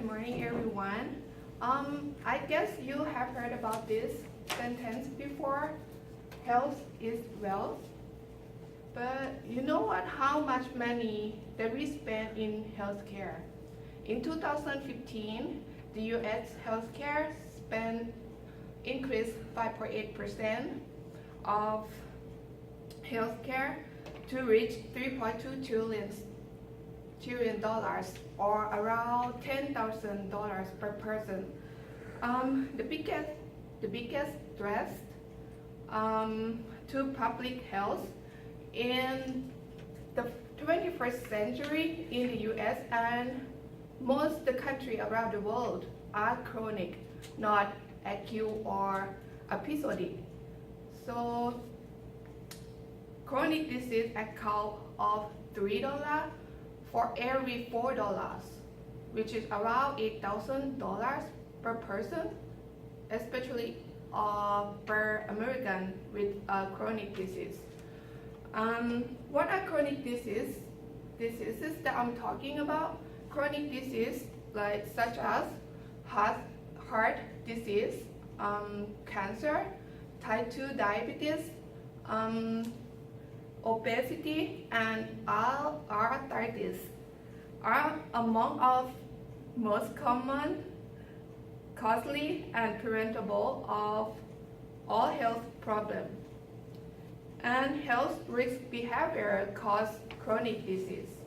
Good morning, everyone. I guess you have heard about this sentence before. Health is wealth. But you know what? How much money that we spend in healthcare? In 2015, the U.S. healthcare spend increased 5.8% of healthcare to reach $3.2 trillion or around $10,000 per person. The biggest threat to public health in the 21st century in the U.S. and most the country around the world are chronic, not acute or episodic. So chronic disease account of $3 for every $4, which is around $8,000 per person, especially per American with chronic disease. What are chronic diseases that I'm talking about? Chronic disease such as heart disease, cancer, type 2 diabetes, obesity, and arthritis are among of most common, costly, and preventable of all health problems. And health risk behavior cause chronic disease.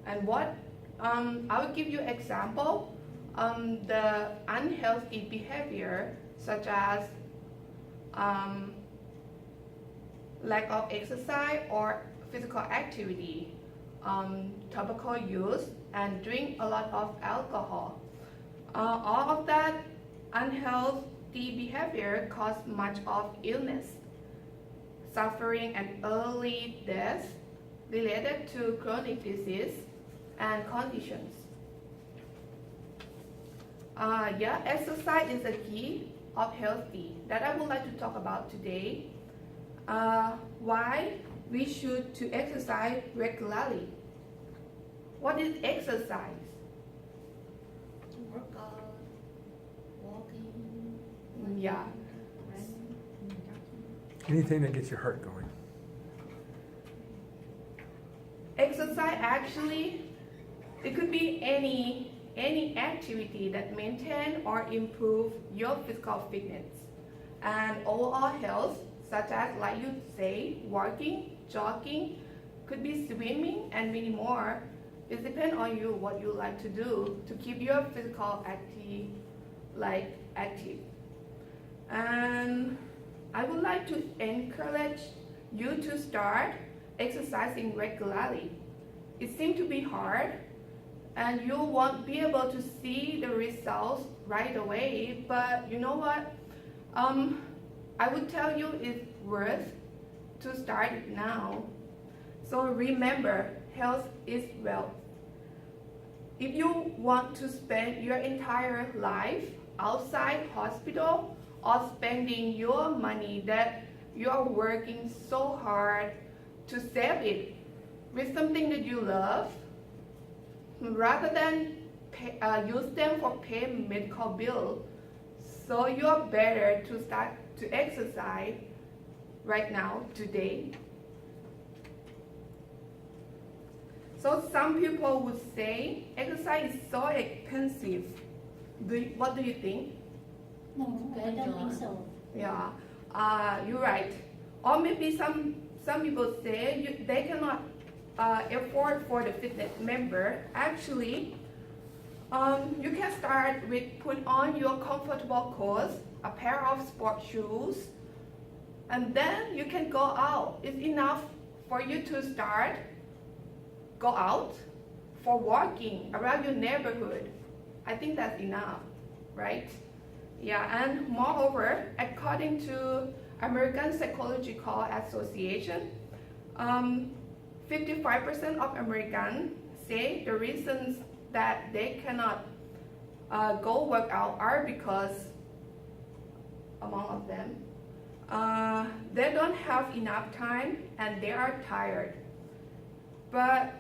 And what I will give you example. The unhealthy behavior such as lack of exercise or physical activity, tobacco use, and drink a lot of alcohol. All of that unhealthy behavior cause much of illness, suffering, and early death related to chronic disease and conditions. Exercise is a key of healthy that I would like to talk about today. Why we should to exercise regularly. What is exercise? Workout, walking. Yeah. Anything that gets your heart going. Exercise actually, it could be any activity that maintain or improve your physical fitness and overall health, such as, like you say, walking, jogging, could be swimming, and many more. It depends on you what you like to do to keep your physical active. And I would like to encourage you to start exercising regularly. It seems to be hard, and you won't be able to see the results right away, but you know what? I would tell you it's worth to start it now. So remember, health is wealth. If you want to spend your entire life outside hospital or spending your money that you are working so hard to save it with something that you love, rather than use them for pay medical bill, so you're better to start to exercise right now, today. So some people would say exercise is so expensive. What do you think? No, I don't think so. Yeah, you're right. Or maybe some people say they cannot afford for the fitness member. Actually, you can start with put on your comfortable clothes, a pair of sport shoes, and then you can go out. It's enough for you to start, go out for walking around your neighborhood. I think that's enough, right? Yeah, and moreover, according to American Psychological Association, 55% of Americans say the reasons that they cannot go work out are because, among of them, they don't have enough time and they are tired. But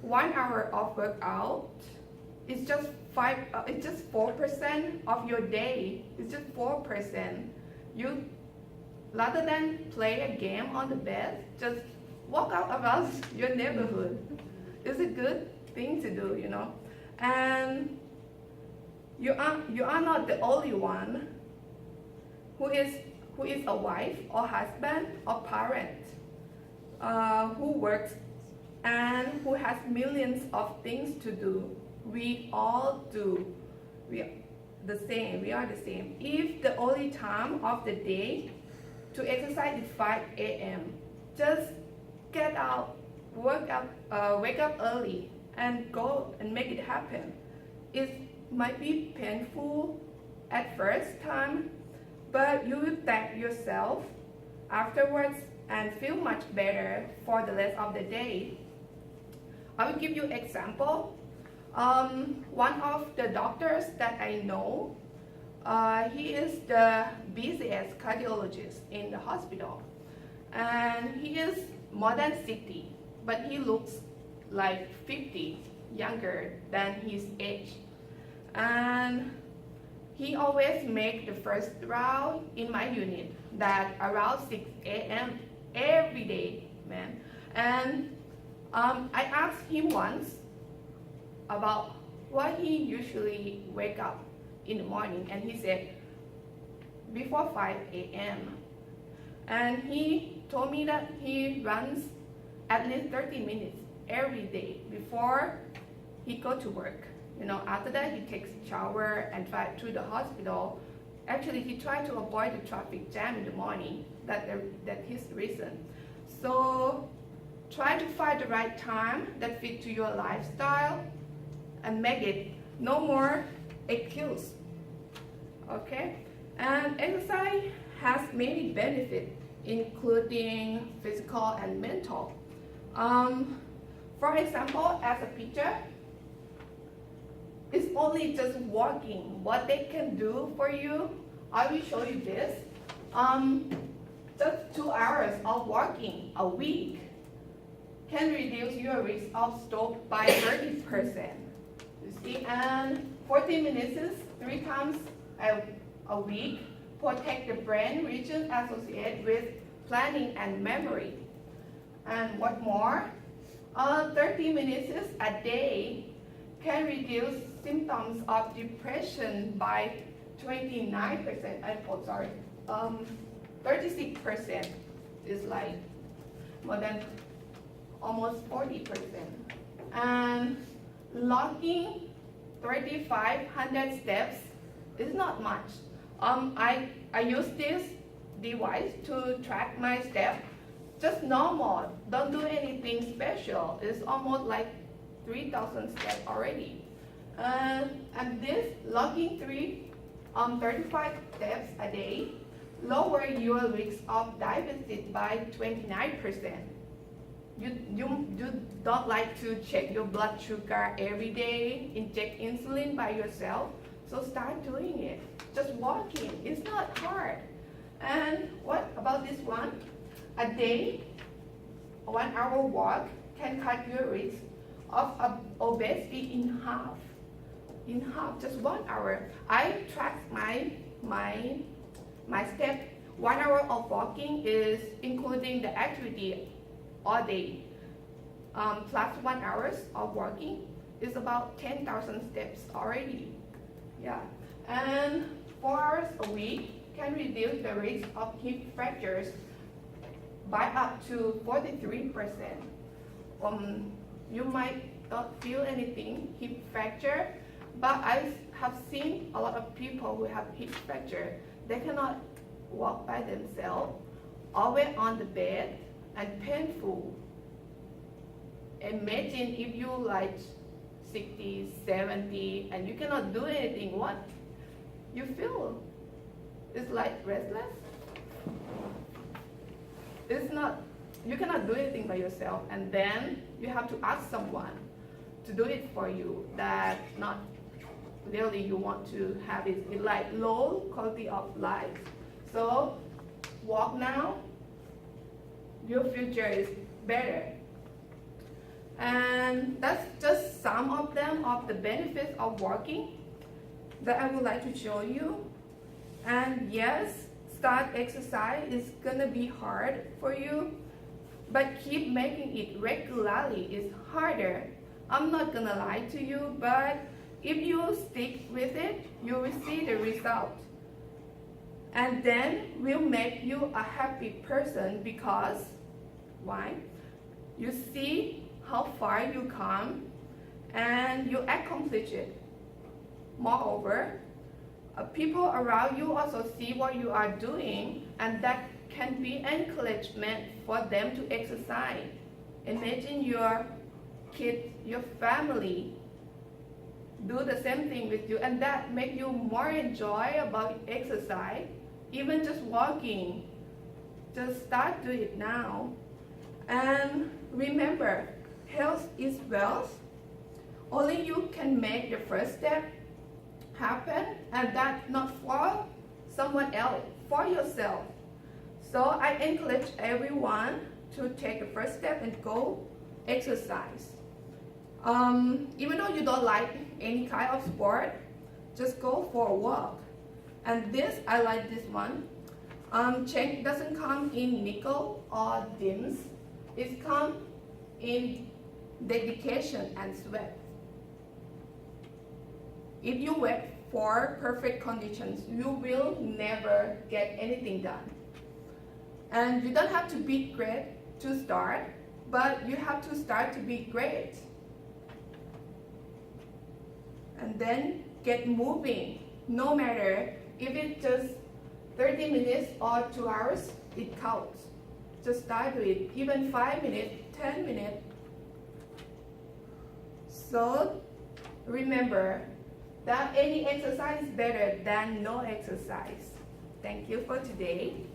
1 hour of workout it's just 4% of your day. It's just 4%. You, rather than play a game on the bed, just walk out around your neighborhood. It's a good thing to do, you know. And you are not the only one who is a wife or husband or parent who works and who has millions of things to do. We all do. We are the same. If the only time of the day to exercise is 5 a.m., just get out, wake up early and go and make it happen. It might be painful at first time, but you will thank yourself afterwards and feel much better for the rest of the day. I will give you an example. One of the doctors that I know, he is the busiest cardiologist in the hospital, and he is more than 60, but he looks like 50, younger than his age. And he always make the first round in my unit that around 6 a.m. every day, man. And I asked him once about why he usually wake up in the morning, and he said before 5 a.m. And he told me that he runs at least 30 minutes every day before he go to work. You know, after that he takes a shower and drive to the hospital. Actually, he tried to avoid the traffic jam in the morning. That's his reason. So try to find the right time that fit to your lifestyle and make it no more excuse. Okay? And exercise has many benefits, including physical and mental. For example, as a picture, it's only just walking. What they can do for you, I will show you this. Just 2 hours of walking a week can reduce your risk of stroke by 30%. You see, and 40 minutes 3 times a week protect the brain region associated with planning and memory. And what more? 30 minutes a day can reduce symptoms of depression by 29%. 36% is like more than almost 40%. And logging 3,500 steps is not much. I use this device to track my steps. Just normal, don't do anything special. It's almost like 3,000 steps already. And this logging 35 steps a day lower your risk of diabetes by 29%. You don't like to check your blood sugar every day, inject insulin by yourself, so start doing it. Just walking, it's not hard. And what about this one? A day, a 1 hour walk can cut your risk of obesity in half. In half, just 1 hour. I track my step. 1 hour of walking is including the activity all day. Plus 1 hour of walking is about 10,000 steps already. Yeah, and 4 hours a week can reduce the risk of hip fractures by up to 43%. You might not feel anything, hip fracture, but I have seen a lot of people who have hip fracture. They cannot walk by themselves, always on the bed, and painful. Imagine if you like 60, 70, and you cannot do anything, what you feel? It's like restless. It's not, you cannot do anything by yourself, and then you have to ask someone to do it for you that not really you want to have it. It's like low quality of life. So walk now, your future is better. And that's just some of them of the benefits of walking that I would like to show you. And yes, start exercise is gonna be hard for you, but keep making it regularly is harder. I'm not gonna lie to you, but if you stick with it, you will see the result. And then will make you a happy person because, why? You see how far you come and you accomplish it. Moreover, people around you also see what you are doing, and that can be encouragement for them to exercise. Imagine your kids, your family do the same thing with you, and that make you more enjoy about exercise, even just walking. Just start doing it now. And remember, health is wealth. Only you can make the first step happen, and that not for someone else, for yourself. So I encourage everyone to take the first step and go exercise. Even though you don't like any kind of sport, just go for a walk. And this, I like this one. Change doesn't come in nickel or dimes. It comes in dedication and sweat. If you wait for perfect conditions, you will never get anything done. And you don't have to be great to start, but you have to start to be great. And then get moving. No matter if it's just 30 minutes or 2 hours, it counts. Just start with it, even 5 minutes, 10 minutes. So remember that any exercise is better than no exercise. Thank you for today.